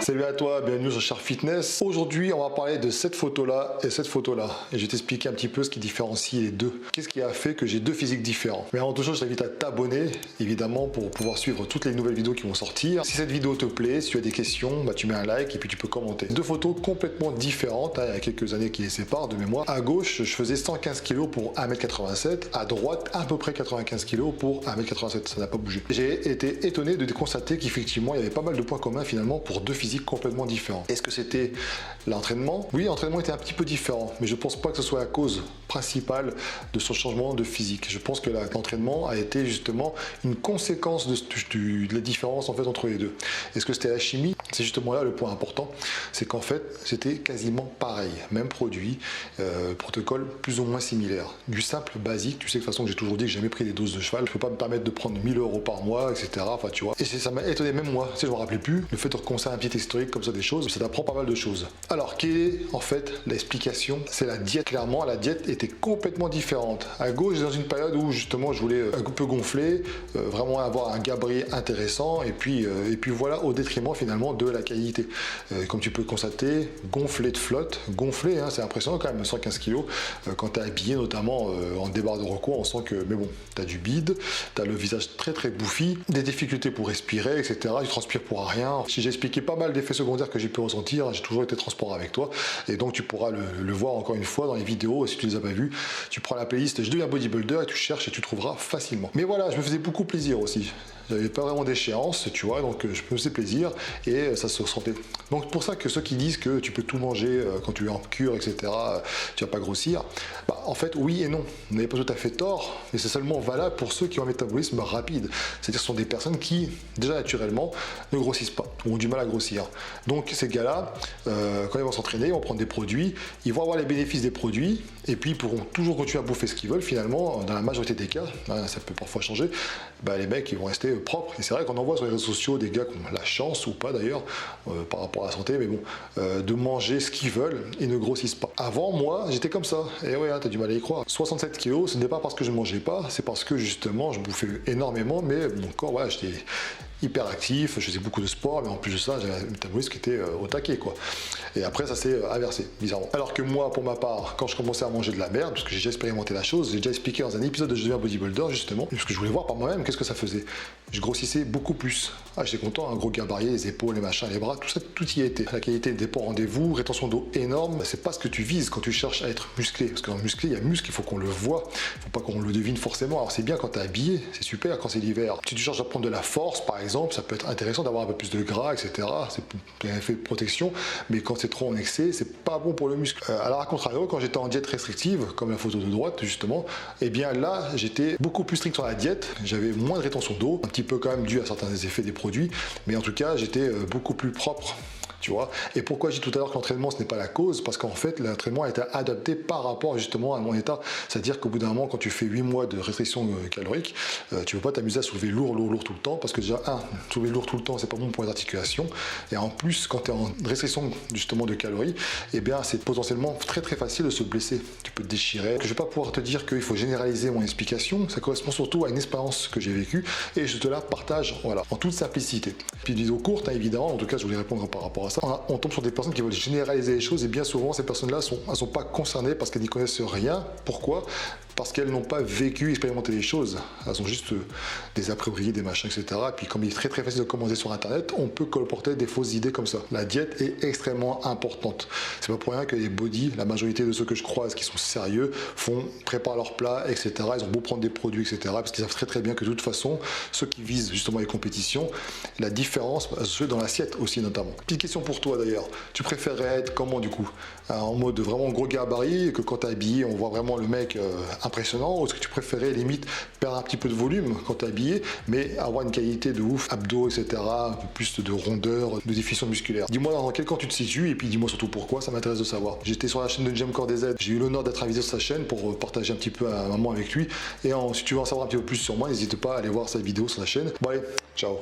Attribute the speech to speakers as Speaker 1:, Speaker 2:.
Speaker 1: Salut à toi, bienvenue sur Shark Fitness. Aujourd'hui, on va parler de cette photo-là et cette photo-là. Et je vais t'expliquer un petit peu ce qui différencie les deux. Qu'est-ce qui a fait que j'ai deux physiques différents. Mais avant toute chose, je t'invite à t'abonner, évidemment, pour pouvoir suivre toutes les nouvelles vidéos qui vont sortir. Si cette vidéo te plaît, si tu as des questions, tu mets un like et puis tu peux commenter. Deux photos complètement différentes, il y a quelques années qui les séparent de mémoire. À gauche, je faisais 115 kg pour 1m87. À droite, à peu près 95 kg pour 1m87. Ça n'a pas bougé. J'ai été étonné de constater qu'effectivement, il y avait pas mal de points communs finalement pour deux physiques complètement différents. Est-ce que c'était l'entraînement? Oui, l'entraînement était un petit peu différent, mais je pense pas que ce soit la cause principale de ce changement de physique. Je pense que l'entraînement a été justement une conséquence de la différence en fait entre les deux. Est-ce que c'était la chimie? C'est justement là le point important, c'est qu'en fait c'était quasiment pareil, même produit, protocole plus ou moins similaire. Du simple basique, tu sais de toute façon que j'ai toujours dit que j'ai jamais pris des doses de cheval, je peux pas me permettre de prendre 1000 € par mois, etc. Enfin tu vois. Et ça m'a étonné même moi, tu sais, je me rappelais plus, le fait de recommencer un petit historique comme ça des choses, ça t'apprend pas mal de choses. Alors quelle est en fait l'explication? C'est la diète. Clairement la diète était complètement différente. À gauche, dans une période où justement je voulais un peu gonfler, vraiment avoir un gabarit intéressant et puis voilà, au détriment finalement de la qualité. Comme tu peux constater, gonflé de flotte, gonflé, hein, c'est impressionnant quand même, 115 kg. Quand tu es habillé notamment en débard de recours, on sent que, mais bon, tu as du bide, tu as le visage très très bouffi, des difficultés pour respirer, etc. Tu transpires pour rien. Si j'ai expliqué pas mal d'effets secondaires que j'ai pu ressentir, j'ai toujours été transparent avec toi et donc tu pourras le voir encore une fois dans les vidéos si tu les as pas vues. Tu prends la playlist je deviens bodybuilder et tu cherches et tu trouveras facilement. Mais voilà, je me faisais beaucoup plaisir aussi. J'avais pas vraiment d'échéance, tu vois, donc je me faisais plaisir et ça se ressentait. Donc pour ça que ceux qui disent que tu peux tout manger quand tu es en cure, etc., tu vas pas grossir, en fait oui et non. Vous n'avez pas tout à fait tort, mais c'est seulement valable pour ceux qui ont un métabolisme rapide. C'est-à-dire ce sont des personnes qui, déjà naturellement, ne grossissent pas, ou ont du mal à grossir. Donc ces gars-là, quand ils vont s'entraîner, ils vont prendre des produits, ils vont avoir les bénéfices des produits, et puis ils pourront toujours continuer à bouffer ce qu'ils veulent finalement, dans la majorité des cas, ça peut parfois changer, les mecs ils vont rester propres. Et c'est vrai qu'on en voit sur les réseaux sociaux des gars qui ont la chance, ou pas d'ailleurs, par rapport à la santé, mais bon, de manger ce qu'ils veulent et ne grossissent pas. Avant, moi, j'étais comme ça, et ouais, t'as du mal à y croire. 67 kg, ce n'est pas parce que je ne mangeais pas, c'est parce que justement je bouffais énormément, mais mon corps, voilà, j'étais hyper actif, je faisais beaucoup de sport, mais en plus de ça, j'avais un métabolisme qui était au taquet, quoi. Et après, ça s'est inversé, bizarrement. Alors que moi, pour ma part, quand je commençais à manger de la merde, parce que j'ai déjà expérimenté la chose, j'ai déjà expliqué dans un épisode de Je deviens bodybuilder, justement, parce que je voulais voir par moi-même qu'est-ce que ça faisait. Je grossissais beaucoup plus. Ah, j'étais content, un gros gabarit, les épaules, les machins, les bras, tout ça, tout y était. La qualité n'était pas au rendez-vous, rétention d'eau énorme. C'est pas ce que tu vises quand tu cherches à être musclé. Parce que dans le musclé, il y a muscle, il faut qu'on le voie. Il faut pas qu'on le devine forcément. Alors c'est bien quand tu es habillé, c'est super quand c'est l'hiver. Si tu cherches à prendre de la force, par exemple, ça peut être intéressant d'avoir un peu plus de gras, etc. C'est un effet de protection. Mais quand c'est trop en excès, c'est pas bon pour le muscle. Alors à contrario, quand j'étais en diète restrictive, comme la photo de droite, justement, eh bien là, j'étais beaucoup plus strict sur la diète. J'avais moins de rétention d'eau, un petit peu quand même dû à certains effets des produits. Mais en tout cas, j'étais beaucoup plus propre. Tu vois. Et pourquoi j'ai dit tout à l'heure que l'entraînement ce n'est pas la cause? Parce qu'en fait l'entraînement a été adapté par rapport justement à mon état. C'est-à-dire qu'au bout d'un moment, quand tu fais 8 mois de restriction calorique, tu ne peux pas t'amuser à soulever lourd tout le temps, parce que déjà soulever lourd tout le temps c'est pas bon pour les articulations, et en plus quand tu es en restriction justement de calories, eh bien c'est potentiellement très très facile de se blesser. Tu peux te déchirer. Je ne vais pas pouvoir te dire qu'il faut généraliser mon explication, ça correspond surtout à une expérience que j'ai vécue et je te la partage, voilà, en toute simplicité. Puis une vidéo courte, évidemment, en tout cas je voulais répondre par rapport à ça. On tombe sur des personnes qui veulent généraliser les choses et bien souvent ces personnes-là elles sont pas concernées parce qu'elles n'y connaissent rien. Pourquoi? Parce qu'elles n'ont pas vécu, expérimenté les choses. Elles ont juste des a priori, des machins, etc. Et puis comme il est très très facile de commenter sur internet, on peut colporter des fausses idées comme ça. La diète est extrêmement importante. C'est pas pour rien que les body, la majorité de ceux que je croise qui sont sérieux, préparent leurs plats, etc. Ils ont beau prendre des produits, etc. Parce qu'ils savent très très bien que de toute façon, ceux qui visent justement les compétitions, la différence se fait dans l'assiette aussi notamment. Petite question pour toi d'ailleurs, tu préférerais être comment du coup? En mode vraiment gros gabarit, que quand tu es habillé on voit vraiment le mec impressionnant, ou est-ce que tu préférais limite perdre un petit peu de volume quand tu es habillé, mais avoir une qualité de ouf, abdos, etc., un peu plus de rondeur, de définition musculaire? Dis-moi dans quel camp tu te situes et puis dis-moi surtout pourquoi, ça m'intéresse de savoir. J'étais sur la chaîne de Jem Core DZ, j'ai eu l'honneur d'être invité sur sa chaîne pour partager un petit peu un moment avec lui, et si tu veux en savoir un petit peu plus sur moi, n'hésite pas à aller voir sa vidéo sur sa chaîne. Bon allez, ciao.